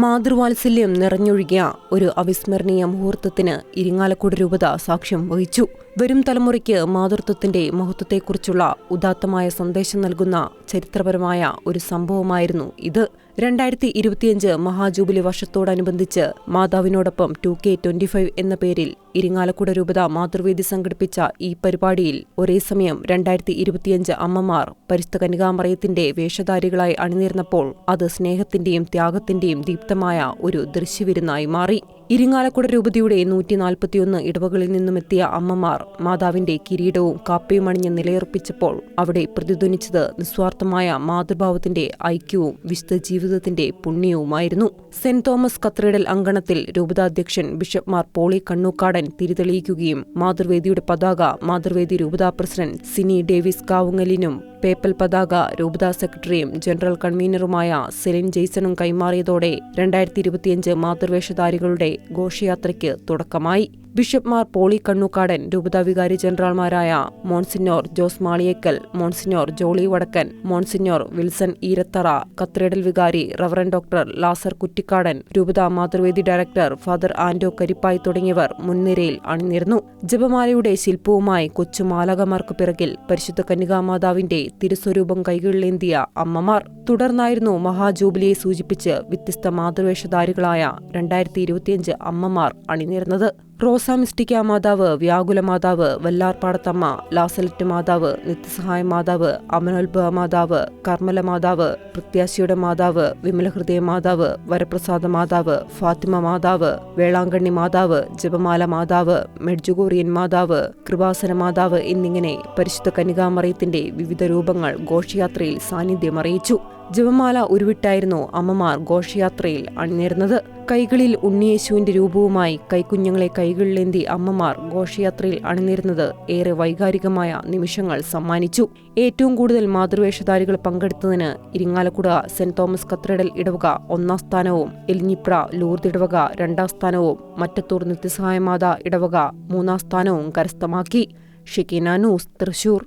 മാതൃവാത്സല്യം നിറഞ്ഞൊഴുകിയ ഒരു അവിസ്മരണീയ മുഹൂർത്തത്തിന് ഇരിങ്ങാലക്കുട രൂപത സാക്ഷ്യം വഹിച്ചു. വരും തലമുറയ്ക്ക് മാതൃത്വത്തിന്റെ മഹത്വത്തെക്കുറിച്ചുള്ള ഉദാത്തമായ സന്ദേശം നൽകുന്ന ചരിത്രപരമായ ഒരു സംഭവമായിരുന്നു ഇത്. 2025 മഹാജൂബിലി വർഷത്തോടനുബന്ധിച്ച് മാതാവിനോടൊപ്പം 2K25 എന്ന പേരിൽ ഇരിങ്ങാലക്കുട രൂപത മാതൃവേദി സംഘടിപ്പിച്ച ഈ പരിപാടിയിൽ ഒരേ സമയം 2025 അമ്മമാർ പരിശുദ്ധ കന്യകാമറിയത്തിന്റെ വേഷധാരികളായി അണിനിരന്നപ്പോൾ അത് സ്നേഹത്തിന്റെയും ത്യാഗത്തിന്റെയും ദീപ്തമായ ഒരു ദൃശ്യവിരുന്നായി മാറി. ഇരിങ്ങാലക്കുട രൂപതയുടെ 141 ഇടവകളിൽ നിന്നുമെത്തിയ അമ്മമാർ മാതാവിന്റെ കിരീടവും കാപ്പയും അണിഞ്ഞ് നിലയുറപ്പിച്ചപ്പോൾ അവിടെ പ്രതിധ്വനിച്ചത് നിസ്വാർത്ഥമായ മാതൃഭാവത്തിന്റെ ഐക്യവും വിശുദ്ധ ജീവിതത്തിന്റെ പുണ്യവുമായിരുന്നു. സെന്റ് തോമസ് കത്തീഡ്രൽ അങ്കണത്തിൽ രൂപതാധ്യക്ഷൻ ബിഷപ്പ് മാർ പോളി കണ്ണൂക്കാടൻ തിരിതെളിയിക്കുകയും മാതൃവേദിയുടെ പതാക മാതൃവേദി രൂപതാ പ്രസിഡന്റ് സിനി ഡേവിസ് കാവുങ്ങലിനും പേപ്പൽ പതാക രൂപതാ സെക്രട്ടറിയും ജനറൽ കൺവീനറുമായ സെലിൻ ജെയ്സണും കൈമാറിയതോടെ 2025 മാതൃവേഷധാരികളുടെ ഘോഷയാത്രയ്ക്ക് തുടക്കമായി. ബിഷപ്പ് മാർ പോളി കണ്ണൂക്കാടൻ, രൂപതാ വികാരി ജനറൽമാരായ മോൺസിഞ്ഞോർ ജോസ് മാളിയേക്കൽ, മോൺസിഞ്ഞോർ ജോളി വടക്കൻ, മോൺസിഞ്ഞോർ വിൽസൺ ഈരത്തറ, കത്തീഡ്രൽ വികാരി റവറൻ ഡോക്ടർ ലാസർ കുറ്റിക്കാടൻ, രൂപതാ മാതൃവേദി ഡയറക്ടർ ഫാദർ ആന്റോ കരിപ്പായി തുടങ്ങിയവർ മുൻനിരയിൽ അണിനിരന്നു. ജപമാലയുടെ ശില്പവുമായി കൊച്ചു മാലാഖമാർക്ക് പിറകിൽ പരിശുദ്ധ കന്യകാമാതാവിന്റെ തിരുസ്വരൂപം കൈകളിലേന്തിയ അമ്മമാർ. തുടർന്നായിരുന്നു മഹാജൂബിലിയെ സൂചിപ്പിച്ച് വ്യത്യസ്ത മാതൃവേഷധാരികളായ 2025 അമ്മമാർ അണിനിരന്നത്. റോസ മിസ്റ്റിക്ക മാതാവ്, വ്യാകുല മാതാവ്, വല്ലാർപാടത്തമ്മ, ലാസലറ്റ് മാതാവ്, നിത്യസഹായ മാതാവ്, അമനോത്ഭവ മാതാവ്, കർമ്മല മാതാവ്, പ്രത്യാശയുടെ മാതാവ്, വിമലഹൃദയ മാതാവ്, വരപ്രസാദ മാതാവ്, ഫാത്തിമ മാതാവ്, വേളാങ്കണ്ണി മാതാവ്, ജപമാല മാതാവ്, മെഡ്ജുഗോറിയൻ മാതാവ്, കൃപാസന മാതാവ് എന്നിങ്ങനെ പരിശുദ്ധ കന്യകാമറിയത്തിന്റെ വിവിധ രൂപങ്ങൾ ഘോഷയാത്രയിൽ സാന്നിധ്യമറിയിച്ചു. ജപമാല ഉരുവിട്ടായിരുന്നു അമ്മമാർ ഘോഷയാത്രയിൽ അണിനിരന്നത്. കൈകളിൽ ഉണ്ണിയേശുവിന്റെ രൂപവുമായി കൈക്കുഞ്ഞുങ്ങളെ കൈകളിലേന്തി അമ്മമാർ ഘോഷയാത്രയിൽ അണിനിരുന്നത് ഏറെ വൈകാരികമായ നിമിഷങ്ങൾ സമ്മാനിച്ചു. ഏറ്റവും കൂടുതൽ മാതൃവേഷധാരികൾ പങ്കെടുത്തതിന് ഇരിങ്ങാലക്കുട സെന്റ് തോമസ് കത്തീഡ്രൽ ഇടവക 1ാം സ്ഥാനവും, എലിഞ്ഞിപ്ര ലൂർദ് ഇടവക 2ാം സ്ഥാനവും, മറ്റത്തൂർ നിത്യസഹായ മാതാ ഇടവക 3ാം സ്ഥാനവും കരസ്ഥമാക്കി. Shekinah news, Thrissur.